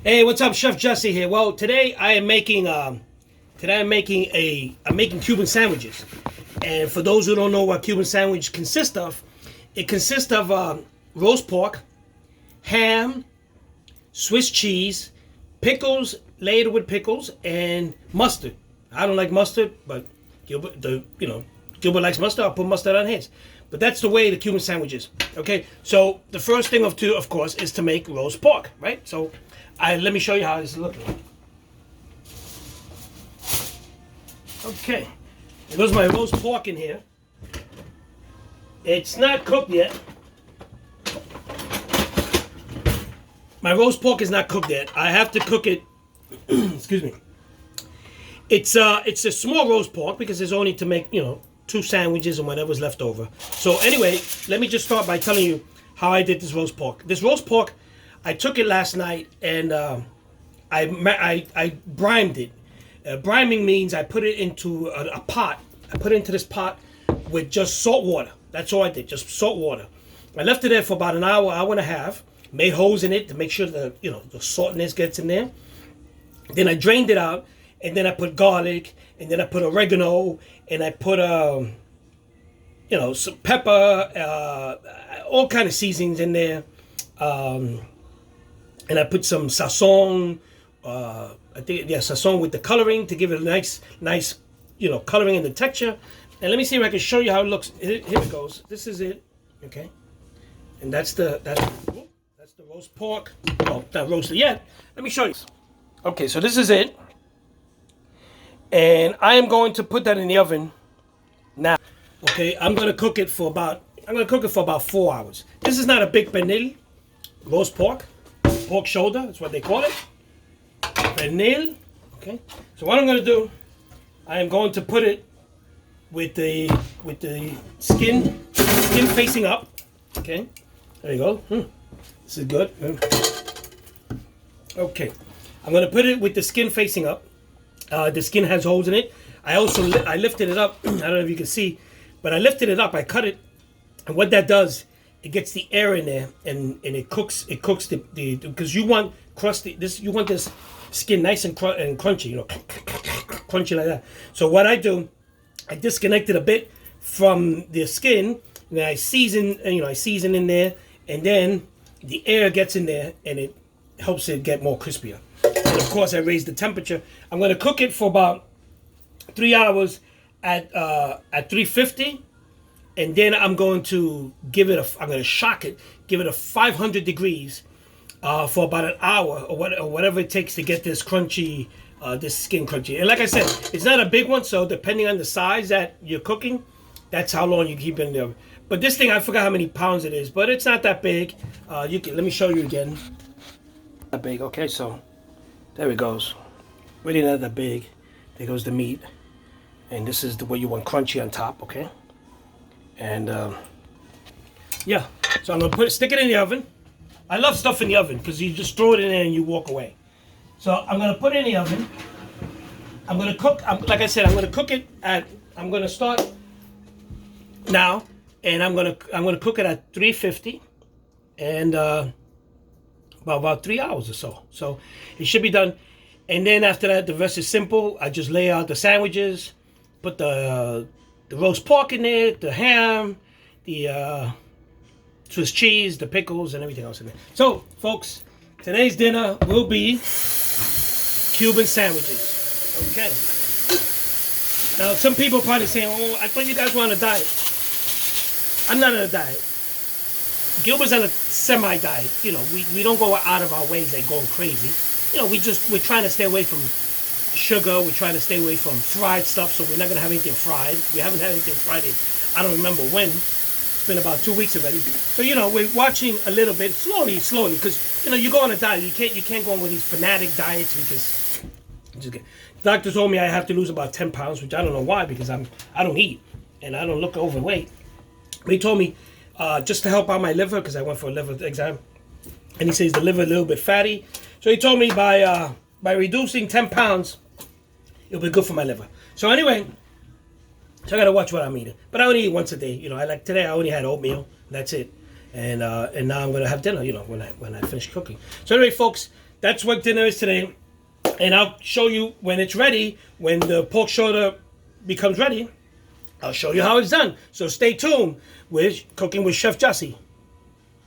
Hey, what's up, Chef Jesse here. Well, today I'm making Cuban sandwiches. And for those who don't know what Cuban sandwich consists of, it consists of roast pork, ham, Swiss cheese, pickles layered with pickles, and mustard. I don't like mustard, but Gilbert likes mustard. I'll put mustard on his. But that's the way the Cuban sandwich is. Okay, so the first thing of course, is to make roast pork, right? So, let me show you how this is looking. Okay, there's my roast pork in here. It's not cooked yet. My roast pork is not cooked yet. I have to cook it. Excuse me. It's a small roast pork because it's only to make two sandwiches and whatever's left over. So anyway, let me just start by telling you how I did this roast pork. This roast pork, I took it last night and I brimed it. Briming means I put it into a pot. I put it into this pot with just salt water. That's all I did, just salt water. I left it there for about an hour, hour and a half. Made holes in it to make sure the saltiness gets in there. Then I drained it out, and then I put garlic, and then I put oregano, and I put some pepper, all kind of seasonings in there, and I put some sazon. Sazon with the coloring to give it a nice, coloring and the texture. And let me see if I can show you how it looks. Here it goes. This is it, okay. And that's the roast pork. Oh, not roasted yet. Let me show you. Okay, so this is it. And I am going to put that in the oven now. Okay, I'm going to cook it for about 4 hours. This is not a big pernil, roast pork shoulder, that's what they call it. Pernil. Okay. So what I'm going to do, I am going to put it with the skin facing up. Okay. There you go. This is good. Okay. I'm going to put it with the skin facing up. The skin has holes in it. I lifted it up. I don't know if you can see, but I lifted it up. I cut it, and what that does, it gets the air in there, and it cooks the because you want crusty. You want this skin nice and crunchy. Crunchy like that. So what I do, I disconnect it a bit from the skin, and I season in there, and then the air gets in there, and it helps it get more crispier. And of course, I raise the temperature. I'm going to cook it for about 3 hours at 350, and then I'm going to shock it, give it a 500 degrees for about an hour or whatever it takes to get this crunchy, this skin crunchy. And like I said, it's not a big one, so depending on the size that you're cooking, that's how long you keep it in the oven. But this thing, I forgot how many pounds it is, but it's not that big. Let me show you again. That big, okay, so there it goes. Really not that big. There goes the meat. And this is the way you want crunchy on top, okay? And yeah, so I'm gonna stick it in the oven. I love stuff in the oven because you just throw it in there and you walk away. So I'm gonna put it in the oven. I'm gonna cook, like I said, I'm gonna start now, and I'm gonna cook it at 350, and about 3 hours or so. So it should be done. And then after that, the rest is simple. I just lay out the sandwiches, put the roast pork in there, the ham, the Swiss cheese, the pickles, and everything else in there. So, folks, today's dinner will be Cuban sandwiches. Okay. Now, some people probably saying, "Oh, I thought you guys were on a diet." I'm not on a diet. Gilbert's on a semi-diet. We don't go out of our ways like going crazy. We're trying to stay away from sugar. We're trying to stay away from fried stuff, so we're not gonna have anything fried. We haven't had anything fried in I don't remember when. It's been about 2 weeks already. So we're watching a little bit slowly, because you go on a diet. You can't go on with these fanatic diets because the doctor told me I have to lose about 10 pounds, which I don't know why, because I don't eat and I don't look overweight. But he told me just to help out my liver, because I went for a liver exam, and he says the liver a little bit fatty. So he told me by reducing 10 pounds, it'll be good for my liver. So anyway, so I gotta watch what I'm eating. But I only eat once a day. Today I only had oatmeal. That's it. And now I'm gonna have dinner. When I finish cooking. So anyway, folks, that's what dinner is today. And I'll show you when it's ready, when the pork shoulder becomes ready. I'll show you how it's done. So stay tuned with Cooking with Chef Jussie.